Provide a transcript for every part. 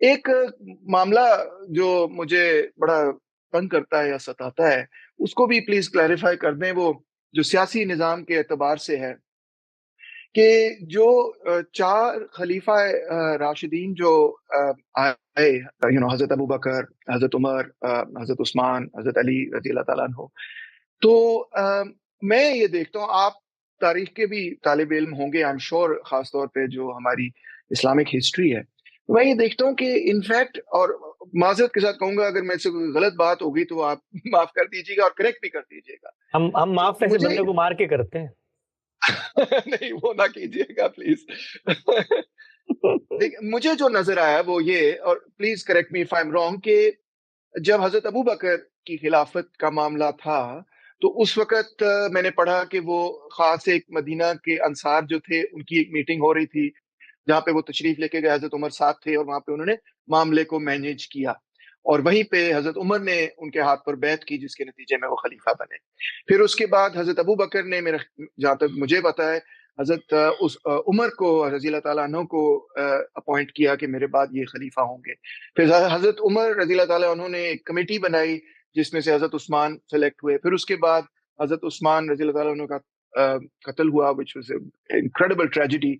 ایک معاملہ جو مجھے بڑا تنگ کرتا ہے یا ستاتا ہے، اس کو بھی پلیز کلیریفائی کر دیں، وہ جو سیاسی نظام کے اعتبار سے ہے کہ جو چار خلیفہ راشدین جو آئے، حضرت ابو بکر، حضرت عمر، حضرت عثمان، حضرت علی رضی اللہ تعالیٰ عنہ، تو میں یہ دیکھتا ہوں، آپ تاریخ کے بھی طالب علم ہوں گے آئی ایم شور، خاص طور پہ جو ہماری اسلامک ہسٹری ہے، میں یہ دیکھتا ہوں کہ انفیکٹ، اور معذرت کے ساتھ کہوں گا اگر میں سے کوئی غلط بات ہوگی تو آپ معاف کر دیجیے گا اور کریکٹ بھی کر دیجیے گا. ہم تو معاف ایسے مجھے بندے کو مار کے کرتے ہیں. نہیں وہ نہ کیجیے گا پلیز. مجھے جو نظر آیا وہ یہ، اور please correct me if I am wrong, کہ جب حضرت ابو بکر کی خلافت کا معاملہ تھا تو اس وقت میں نے پڑھا کہ وہ خاص ایک مدینہ کے انصار جو تھے ان کی ایک میٹنگ ہو رہی تھی جہاں پہ وہ تشریف لے کے گئے، حضرت عمر ساتھ تھے، اور وہاں پہ انہوں نے معاملے کو مینیج کیا، اور وہیں پہ حضرت عمر نے ان کے ہاتھ پر بیعت کی جس کے نتیجے میں وہ خلیفہ بنے. پھر اس کے بعد حضرت ابو بکر نے، جہاں تک مجھے پتا ہے، حضرت عمر کو رضی اللہ تعالیٰ عنہ کو اپوائنٹ کیا کہ میرے بعد یہ خلیفہ ہوں گے. پھر حضرت عمر رضی اللہ تعالیٰ عنہ نے ایک کمیٹی بنائی جس میں سے حضرت عثمان سلیکٹ ہوئے. پھر اس کے بعد حضرت عثمان رضی اللہ تعالیٰ عنہ کا قتل ہوا، which was an incredible tragedy،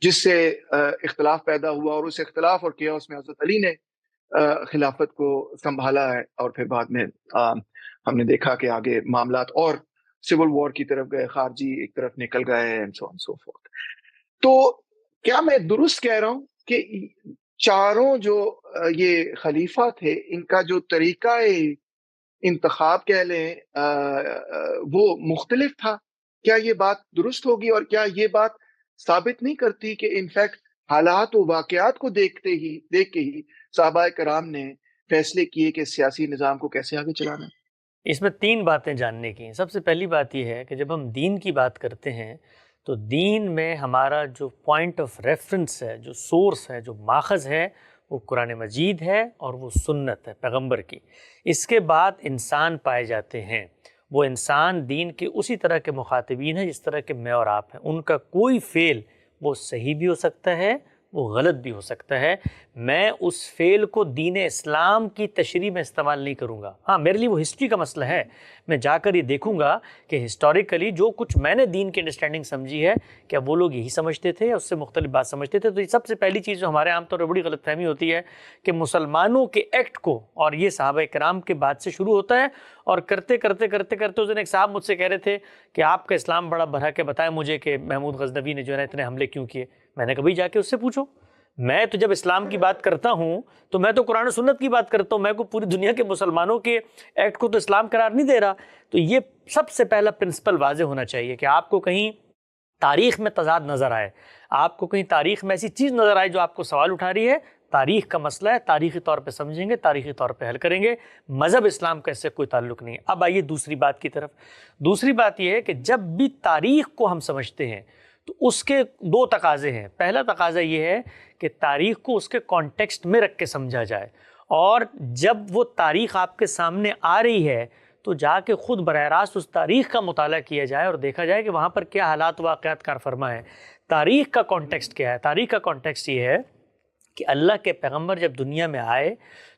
جس سے اختلاف پیدا ہوا، اور اس اختلاف اور کیاس میں حضرت علی نے خلافت کو سنبھالا ہے، اور پھر بعد میں ہم نے دیکھا کہ آگے معاملات اور سول وار کی طرف گئے، خارجی ایک طرف نکل گئے and so on so forth. تو کیا میں درست کہہ رہا ہوں کہ چاروں جو یہ خلیفہ تھے ان کا جو طریقہ انتخاب کہہ لیں وہ مختلف تھا؟ کیا یہ بات درست ہوگی؟ اور کیا یہ بات ثابت نہیں کرتی کہ انفیکٹ حالات و واقعات کو دیکھ کے ہی صحابہ کرام نے فیصلے کیے کہ سیاسی نظام کو کیسے آگے چلانا ہے؟ اس میں تین باتیں جاننے کی ہیں. سب سے پہلی بات یہ ہے کہ جب ہم دین کی بات کرتے ہیں تو دین میں ہمارا جو پوائنٹ آف ریفرنس ہے، جو سورس ہے، جو ماخذ ہے، وہ قرآن مجید ہے اور وہ سنت ہے پیغمبر کی. اس کے بعد انسان پائے جاتے ہیں. وہ انسان دین کے اسی طرح کے مخاطبین ہیں جس طرح کے میں اور آپ ہیں. ان کا کوئی فعل وہ صحیح بھی ہو سکتا ہے، وہ غلط بھی ہو سکتا ہے. میں اس فعل کو دین اسلام کی تشریح میں استعمال نہیں کروں گا. ہاں، میرے لیے وہ ہسٹری کا مسئلہ ہے. میں جا کر یہ دیکھوں گا کہ ہسٹوریکلی جو کچھ میں نے دین کی انڈرسٹینڈنگ سمجھی ہے، کیا وہ لوگ یہی سمجھتے تھے یا اس سے مختلف بات سمجھتے تھے. تو یہ سب سے پہلی چیز جو ہمارے عام طور پر بڑی غلط فہمی ہوتی ہے کہ مسلمانوں کے ایکٹ کو، اور یہ صحابہ کرام کے بعد سے شروع ہوتا ہے، اور کرتے کرتے کرتے کرتے اس دن ایک صاحب مجھ سے کہہ رہے تھے کہ آپ کا اسلام بڑا بھرا کے بتائیں مجھے کہ محمود غزنوی نے جو ہے اتنے حملے کیوں کیے. میں نے کبھی جا کے اس سے پوچھو. میں تو جب اسلام کی بات کرتا ہوں تو میں تو قرآن و سنت کی بات کرتا ہوں. میں کو پوری دنیا کے مسلمانوں کے ایکٹ کو تو اسلام قرار نہیں دے رہا. تو یہ سب سے پہلا پرنسپل واضح ہونا چاہیے کہ آپ کو کہیں تاریخ میں تضاد نظر آئے، آپ کو کہیں تاریخ میں ایسی چیز نظر آئے جو آپ کو سوال اٹھا رہی ہے. تاریخ کا مسئلہ ہے، تاریخی طور پہ سمجھیں گے، تاریخی طور پہ حل کریں گے. مذہب اسلام کا اس سے کوئی تعلق نہیں ہے. اب آئیے دوسری بات کی طرف. دوسری بات یہ ہے کہ جب بھی تاریخ کو ہم سمجھتے ہیں تو اس کے دو تقاضے ہیں. پہلا تقاضا یہ ہے کہ تاریخ کو اس کے کانٹیکسٹ میں رکھ کے سمجھا جائے، اور جب وہ تاریخ آپ کے سامنے آ رہی ہے تو جا کے خود براہ راست اس تاریخ کا مطالعہ کیا جائے اور دیکھا جائے کہ وہاں پر کیا حالات واقعات کار فرما ہے. تاریخ کا کانٹیکسٹ کیا ہے؟ تاریخ کا کانٹیکسٹ یہ ہے کہ اللہ کے پیغمبر جب دنیا میں آئے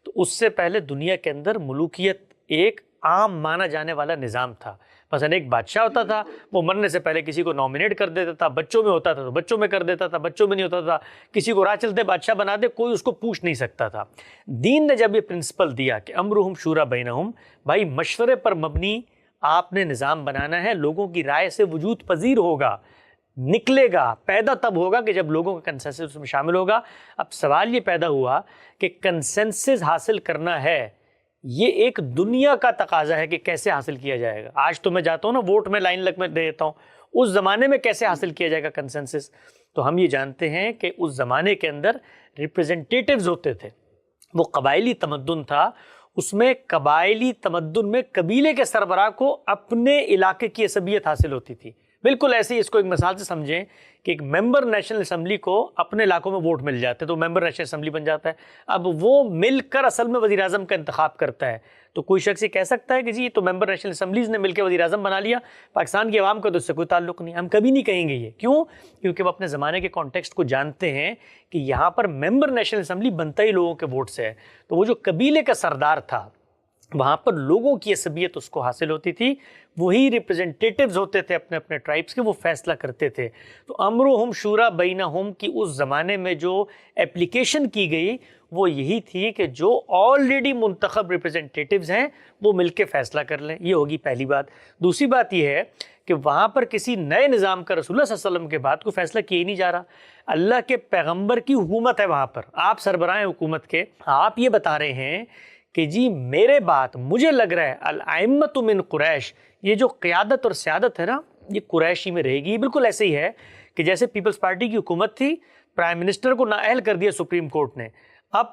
تو اس سے پہلے دنیا کے اندر ملوکیت ایک عام مانا جانے والا نظام تھا. مثلا ایک بادشاہ ہوتا تھا، وہ مرنے سے پہلے کسی کو نامنیٹ کر دیتا تھا. بچوں میں ہوتا تھا تو بچوں میں کر دیتا تھا، بچوں میں نہیں ہوتا تھا کسی کو راہ چلتے بادشاہ بنا دے، کوئی اس کو پوچھ نہیں سکتا تھا. دین نے جب یہ پرنسپل دیا کہ امرہم شورا بینہم، بھائی مشورے پر مبنی آپ نے نظام بنانا ہے، لوگوں کی رائے سے وجود پذیر ہوگا، نکلے گا، پیدا تب ہوگا کہ جب لوگوں کا کنسنسس اس میں شامل ہوگا. اب سوال یہ پیدا ہوا کہ کنسنسس حاصل کرنا ہے، یہ ایک دنیا کا تقاضا ہے کہ کیسے حاصل کیا جائے گا. آج تو میں جاتا ہوں نا ووٹ میں لائن لگ میں دیتا ہوں، اس زمانے میں کیسے حاصل کیا جائے گا کنسنسس؟ تو ہم یہ جانتے ہیں کہ اس زمانے کے اندر ریپریزنٹیٹیوز ہوتے تھے. وہ قبائلی تمدن تھا، اس میں قبائلی تمدن میں قبیلے کے سربراہ کو اپنے علاقے کی عصبیت حاصل ہوتی تھی. بالکل ایسے ہی اس کو ایک مثال سے سمجھیں کہ ایک ممبر نیشنل اسمبلی کو اپنے علاقوں میں ووٹ مل جاتے ہیں تو ممبر نیشنل اسمبلی بن جاتا ہے. اب وہ مل کر اصل میں وزیر اعظم کا انتخاب کرتا ہے. تو کوئی شخص یہ کہہ سکتا ہے کہ جی تو ممبر نیشنل اسمبلیز نے مل کے وزیر اعظم بنا لیا, پاکستان کی عوام کا تو اس سے کوئی تعلق نہیں. ہم کبھی نہیں کہیں گے یہ. کیوں؟ کیونکہ وہ اپنے زمانے کے کانٹیکسٹ کو جانتے ہیں کہ یہاں پر ممبر نیشنل اسمبلی بنتا ہی لوگوں کے ووٹ سے ہے. تو وہ جو قبیلے کا سردار تھا وہاں پر لوگوں کی عصبیت اس کو حاصل ہوتی تھی, وہی ریپرزنٹیٹیوز ہوتے تھے اپنے اپنے ٹرائبس کے, وہ فیصلہ کرتے تھے. تو امرہم شورا بینہم کی اس زمانے میں جو اپلیکیشن کی گئی وہ یہی تھی کہ جو آلریڈی منتخب ریپرزنٹیٹیوز ہیں وہ مل کے فیصلہ کر لیں. یہ ہوگی پہلی بات. دوسری بات یہ ہے کہ وہاں پر کسی نئے نظام کا رسول اللہ صلی اللہ علیہ وسلم کے بعد کوئی فیصلہ کیا ہی نہیں جا رہا. اللہ کے پیغمبر کی حکومت ہے وہاں پر, آپ سربراہ حکومت کے. آپ یہ بتا رہے ہیں کہ جی میرے بات مجھے لگ رہا ہے الائمۃ من قریش, یہ جو قیادت اور سیادت ہے نا یہ قریشی میں رہے گی. بالکل ایسے ہی ہے کہ جیسے پیپلز پارٹی کی حکومت تھی, پرائم منسٹر کو نااہل کر دیا سپریم کورٹ نے. اب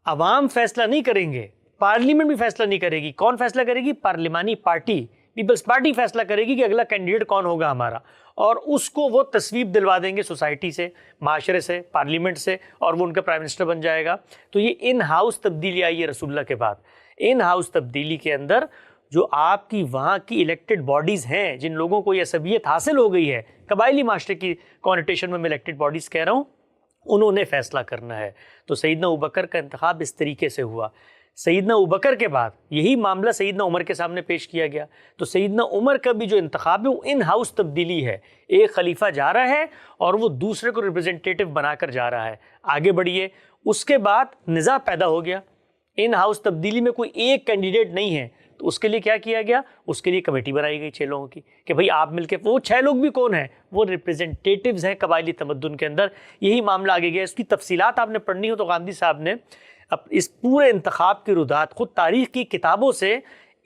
عوام فیصلہ نہیں کریں گے, پارلیمنٹ بھی فیصلہ نہیں کرے گی. کون فیصلہ کرے گی؟ پارلیمانی پارٹی, پیپلز پارٹی فیصلہ کرے گی کہ اگلا کینڈیڈیٹ کون ہوگا ہمارا, اور اس کو وہ تصویب دلوا دیں گے سوسائٹی سے, معاشرے سے, پارلیمنٹ سے, اور وہ ان کا پرائم منسٹر بن جائے گا. تو یہ ان ہاؤس تبدیلی آئی ہے رسول اللہ کے بعد. ان ہاؤس تبدیلی کے اندر جو آپ کی وہاں کی الیکٹڈ باڈیز ہیں, جن لوگوں کو یہ عصبیت حاصل ہو گئی ہے, قبائلی معاشرے کی کانوٹیشن میں الیکٹڈ باڈیز کہہ رہا ہوں, انہوں نے فیصلہ کرنا ہے. تو سیدنا ابوبکر کا انتخاب اس طریقے سے ہوا. سیدنا ابوبکر کے بعد یہی معاملہ سیدنا عمر کے سامنے پیش کیا گیا. تو سیدنا عمر کا بھی جو انتخاب ہے وہ ان ہاؤس تبدیلی ہے. ایک خلیفہ جا رہا ہے اور وہ دوسرے کو ریپرزنٹیٹیو بنا کر جا رہا ہے. آگے بڑھیے. اس کے بعد نزاع پیدا ہو گیا. ان ہاؤس تبدیلی میں کوئی ایک کینڈیڈیٹ نہیں ہے, تو اس کے لیے کیا کیا گیا؟ اس کے لیے کمیٹی بنائی گئی 6 لوگوں کی کہ بھئی آپ مل کے, وہ 6 لوگ بھی کون ہیں؟ وہ ریپرزنٹیٹیوز ہیں قبائلی تمدن کے اندر. یہی معاملہ آگے گیا. اس کی تفصیلات آپ نے پڑھنی ہو تو غامدی صاحب نے اب اس پورے انتخاب کی ردات خود تاریخ کی کتابوں سے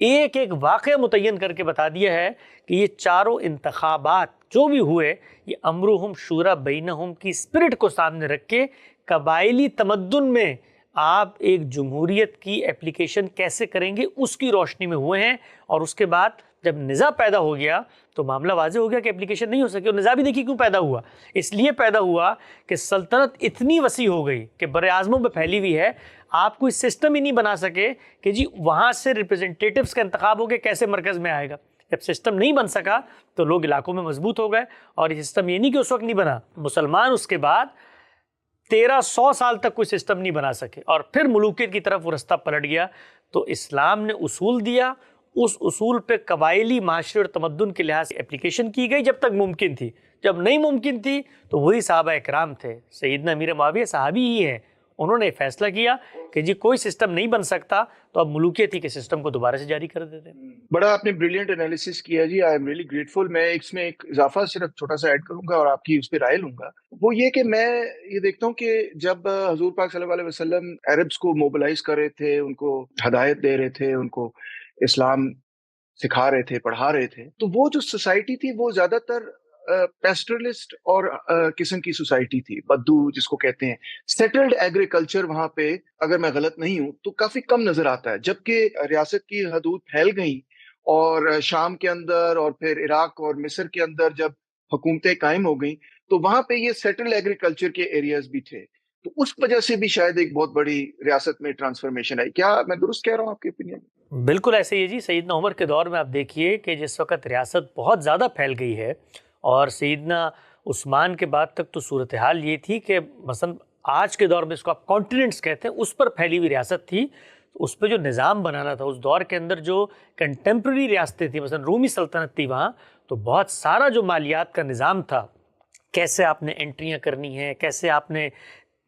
ایک ایک واقعہ متعین کر کے بتا دیا ہے کہ یہ چاروں انتخابات جو بھی ہوئے یہ امرہم شورا بینہم کی اسپرٹ کو سامنے رکھ کے قبائلی تمدن میں آپ ایک جمہوریت کی اپلیکیشن کیسے کریں گے اس کی روشنی میں ہوئے ہیں. اور اس کے بعد جب نزاع پیدا ہو گیا تو معاملہ واضح ہو گیا کہ اپلیکیشن نہیں ہو سکی. اور نزاع بھی دیکھیے کیوں پیدا ہوا. اس لیے پیدا ہوا کہ سلطنت اتنی وسیع ہو گئی کہ بر اعظموں میں پھیلی ہوئی ہے, آپ کوئی سسٹم ہی نہیں بنا سکے کہ جی وہاں سے ریپرزنٹیٹیوز کا انتخاب ہو کے کیسے مرکز میں آئے گا. جب سسٹم نہیں بن سکا تو لوگ علاقوں میں مضبوط ہو گئے. اور یہ سسٹم یہ نہیں کہ اس وقت نہیں بنا, مسلمان اس کے بعد 1300 سال تک کوئی سسٹم نہیں بنا سکے, اور پھر ملوکیت کی طرف وہ رستہ پلٹ گیا. تو اسلام نے اصول دیا, اس اصول پہ قبائلی معاشرے اور تمدن کے لحاظ سے اپلیکیشن کی گئی جب تک ممکن تھی. جب نہیں ممکن تھی تو وہی صحابہ اکرام تھے. سیدنا امیر معاویہ صحابی ہی ہیں, انہوں نے فیصلہ کیا کہ جی کوئی سسٹم نہیں بن سکتا تو اب ملوکیتی کے سسٹم کو دوبارہ سے جاری کر دیتے. بڑا آپ نے بریلینٹ انالیسس کیا جی, آئی ایم ریلی گریٹفل. میں اس میں ایک اضافہ صرف چھوٹا سا ایڈ کروں گا اور آپ کی اس پہ رائے لوں گا. وہ یہ کہ میں یہ دیکھتا ہوں کہ جب حضور پاک صلی اللہ علیہ وسلم عربس کو موبلائز کر رہے تھے, ان کو ہدایت دے رہے تھے, ان کو اسلام سکھا رہے تھے, پڑھا رہے تھے, تو وہ جو سوسائٹی تھی وہ زیادہ تر پیسٹرلسٹ اور قسم کی سوسائٹی تھی, بدو جس کو کہتے ہیں. سیٹلڈ ایگریکلچر وہاں پہ, اگر میں غلط نہیں ہوں تو کافی کم نظر آتا ہے. جبکہ ریاست کی حدود پھیل گئیں اور شام کے اندر اور پھر عراق اور مصر کے اندر جب حکومتیں قائم ہو گئیں تو وہاں پہ یہ سیٹلڈ ایگریکلچر کے ایریاز بھی تھے. تو اس وجہ سے بھی شاید ایک بہت بڑی ریاست میں ٹرانسفارمیشن آئی. کیا میں درست کہہ رہا ہوں آپ کے اوپینین؟ بالکل ایسے ہی جی. سیدنا عمر کے دور میں آپ دیکھیے کہ جس وقت ریاست بہت زیادہ پھیل گئی ہے, اور سیدنا عثمان کے بعد تک تو صورتحال یہ تھی کہ مثلا آج کے دور میں اس کو آپ کانٹیننٹس کہتے ہیں, اس پر پھیلی ہوئی ریاست تھی. اس پہ جو نظام بنانا تھا اس دور کے اندر, جو کنٹمپرری ریاستیں تھیں, مثلا رومی سلطنت تھی وہاں, تو بہت سارا جو مالیات کا نظام تھا, کیسے آپ نے انٹریاں کرنی ہیں, کیسے آپ نے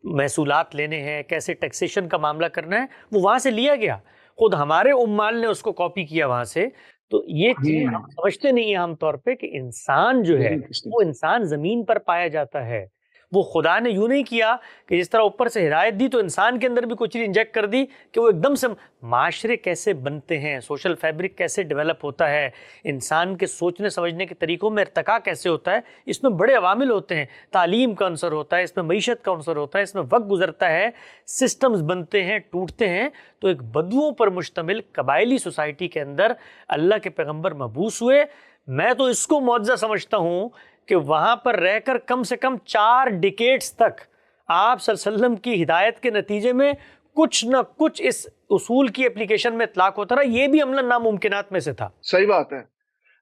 محصولات لینے ہیں, کیسے ٹیکسیشن کا معاملہ کرنا ہے, وہ وہاں سے لیا گیا. خود ہمارے عمال نے اس کو کاپی کیا وہاں سے. تو یہ چیز ہم سمجھتے نہیں ہیں عام طور پہ کہ انسان جو ہے وہ انسان زمین پر پایا جاتا ہے. وہ خدا نے یوں نہیں کیا کہ جس طرح اوپر سے ہدایت دی تو انسان کے اندر بھی کچھ چیز انجیکٹ کر دی کہ وہ ایک دم سے. معاشرے کیسے بنتے ہیں, سوشل فیبرک کیسے ڈیولپ ہوتا ہے, انسان کے سوچنے سمجھنے کے طریقوں میں ارتقاء کیسے ہوتا ہے, اس میں بڑے عوامل ہوتے ہیں. تعلیم کا عنصر ہوتا ہے, اس میں معیشت کا عنصر ہوتا ہے, اس میں وقت گزرتا ہے, سسٹمز بنتے ہیں, ٹوٹتے ہیں. تو ایک بدوؤں پر مشتمل قبائلی سوسائٹی کے اندر اللہ کے پیغمبر مبعوث ہوئے, میں تو اس کو معجزہ سمجھتا ہوں کہ وہاں پر رہ کر کم سے کم 4 ڈیکیڈز تک آپ صلی اللہ علیہ وسلم کی ہدایت کے نتیجے میں کچھ نہ کچھ اس اصول کی اپلیکیشن میں اطلاق ہوتا رہا. یہ بھی عملاً ناممکنات میں سے تھا. صحیح بات ہے،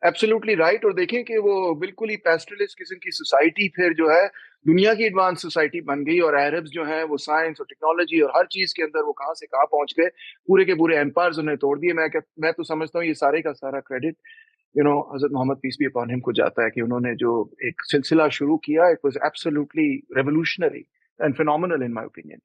ایبسولوٹلی رائٹ. اور دیکھیں کہ وہ بالکل ہی پیسٹرلسٹ قسم کی سوسائٹی پھر جو ہے دنیا کی ایڈوانس سوسائٹی بن گئی، اور عربز جو ہیں وہ سائنس اور ٹیکنالوجی اور ہر چیز کے اندر وہ کہاں سے کہاں پہنچ گئے، پورے کے پورے ایمپائرز انہیں توڑ دیے. میں تو سمجھتا ہوں یہ سارے کا سارا کریڈٹ حضرت محمد پیس بی اپون ہم کو جاتا ہے کہ انہوں نے جو ایک سلسلہ شروع کیا، it was absolutely revolutionary and phenomenal in my opinion.